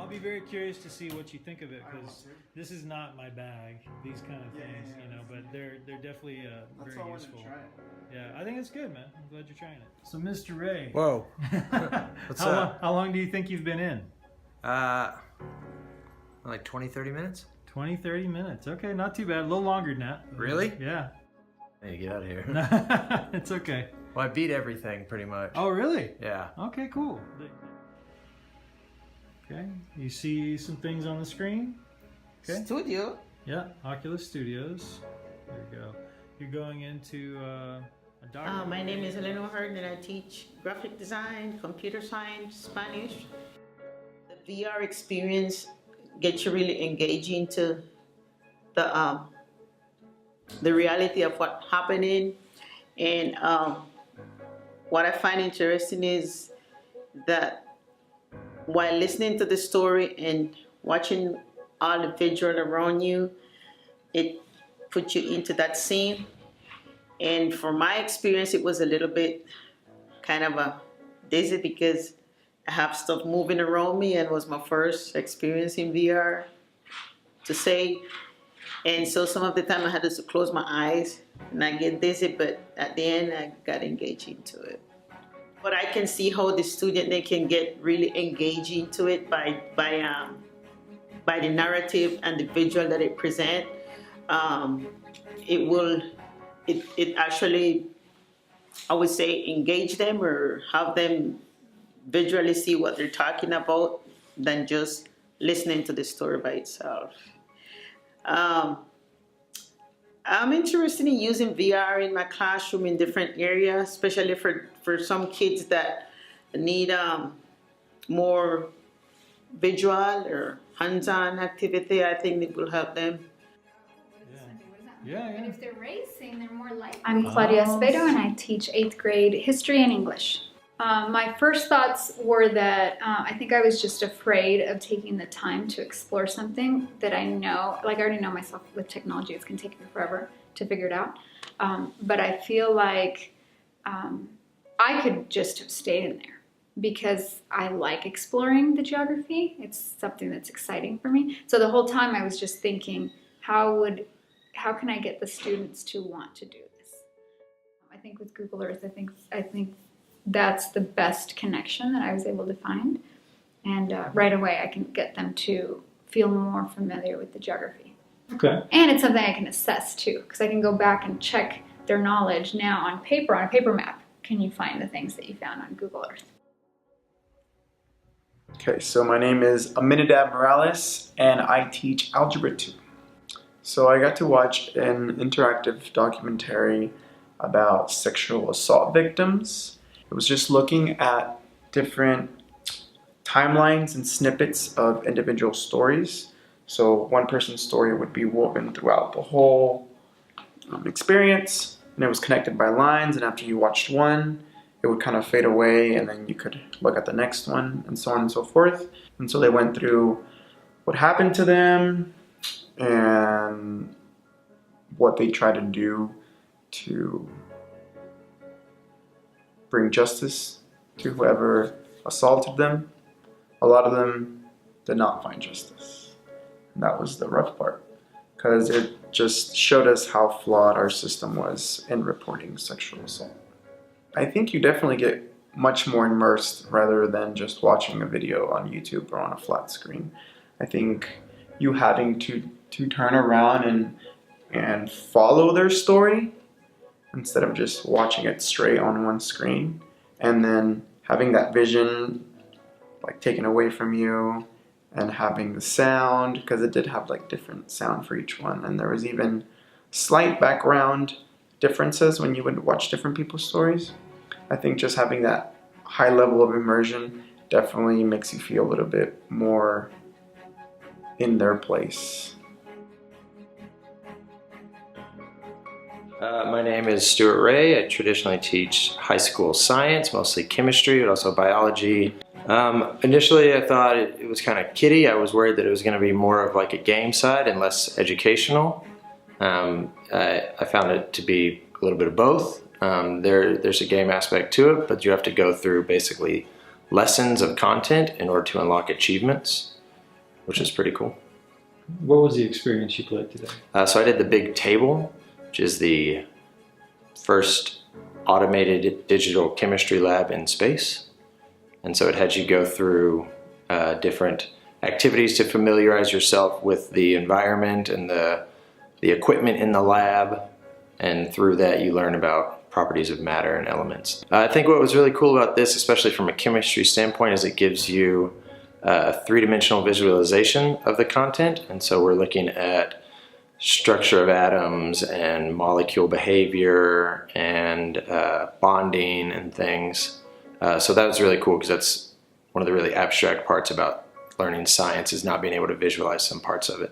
I'll be very curious to see what you think of it, because this is not my bag, these kind of things, you know, but they're definitely very useful. Yeah, I think it's good, man. I'm glad you're trying it. So, Mr. Ray. Whoa. What's up? How long do you think you've been in? Like 20, 30 minutes? 20, 30 minutes. Okay, not too bad. A little longer than that. Really? Yeah. Hey, get out of here. It's okay. Well, I beat everything pretty much. Oh, really? Yeah. Okay, cool. Okay, you see some things on the screen? Okay. Studio? Yeah, Oculus Studios. There you go. You're going into a doctor. My name is Elena Hurd and I teach graphic design, computer science, Spanish. The VR experience gets you really engaged into the reality of what's happening. And what I find interesting is that while listening to the story and watching all the visual around you, it puts you into that scene. And from my experience, it was a little bit kind of a dizzy because I have stuff moving around me, and it was my first experience in VR to say. And so some of the time I had to close my eyes and I get dizzy, but at the end I got engaged into it. But I can see how the student, they can get really engaged into it by the narrative and the visual that it present. It actually, I would say, engage them or have them visually see what they're talking about than just listening to the story by itself. I'm interested in using VR in my classroom in different areas, especially for some kids that need more visual or hands-on activity. I think it will help them. Yeah. And if they're racing, they're more likely. I'm Claudia Espedo and I teach 8th grade history and English. My first thoughts were that I think I was just afraid of taking the time to explore something that I know, like I already know myself with technology, it's going to take me forever to figure it out. But I feel like I could just have stayed in there because I like exploring the geography. It's something that's exciting for me. So the whole time I was just thinking, how can I get the students to want to do this? I think with Google Earth, I think that's the best connection that I was able to find. And right away I can get them to feel more familiar with the geography. Okay. And it's something I can assess too, because I can go back and check their knowledge now on paper, on a paper map. Can you find the things that you found on Google Earth? Okay, so my name is Aminadab Morales and I teach Algebra 2. So I got to watch an interactive documentary about sexual assault victims. It was just looking at different timelines and snippets of individual stories. So one person's story would be woven throughout the whole experience, and it was connected by lines, and after you watched one, it would kind of fade away, and then you could look at the next one, and so on and so forth. And so they went through what happened to them and what they tried to do to bring justice to whoever assaulted them. A lot of them did not find justice. And that was the rough part, because it just showed us how flawed our system was in reporting sexual assault. I think you definitely get much more immersed rather than just watching a video on YouTube or on a flat screen. I think you having to turn around and follow their story instead of just watching it straight on one screen, and then having that vision like taken away from you, and having the sound, because it did have like different sound for each one, and there was even slight background differences when you would watch different people's stories. I think just having that high level of immersion definitely makes you feel a little bit more in their place. My name is Stuart Ray. I traditionally teach high school science, mostly chemistry, but also biology. Initially I thought it was kind of kiddie. I was worried that it was going to be more of like a game side and less educational. I found it to be a little bit of both. There's a game aspect to it, but you have to go through basically lessons of content in order to unlock achievements. which is pretty cool. What was the experience you played today? So I did the big table, which is the first automated digital chemistry lab in space. And so it had you go through different activities to familiarize yourself with the environment and the equipment in the lab. And through that you learn about properties of matter and elements. I think what was really cool about this, especially from a chemistry standpoint, is it gives you a three-dimensional visualization of the content. And so we're looking at structure of atoms and molecule behavior and bonding and things. So that was really cool because that's one of the really abstract parts about learning science, is not being able to visualize some parts of it.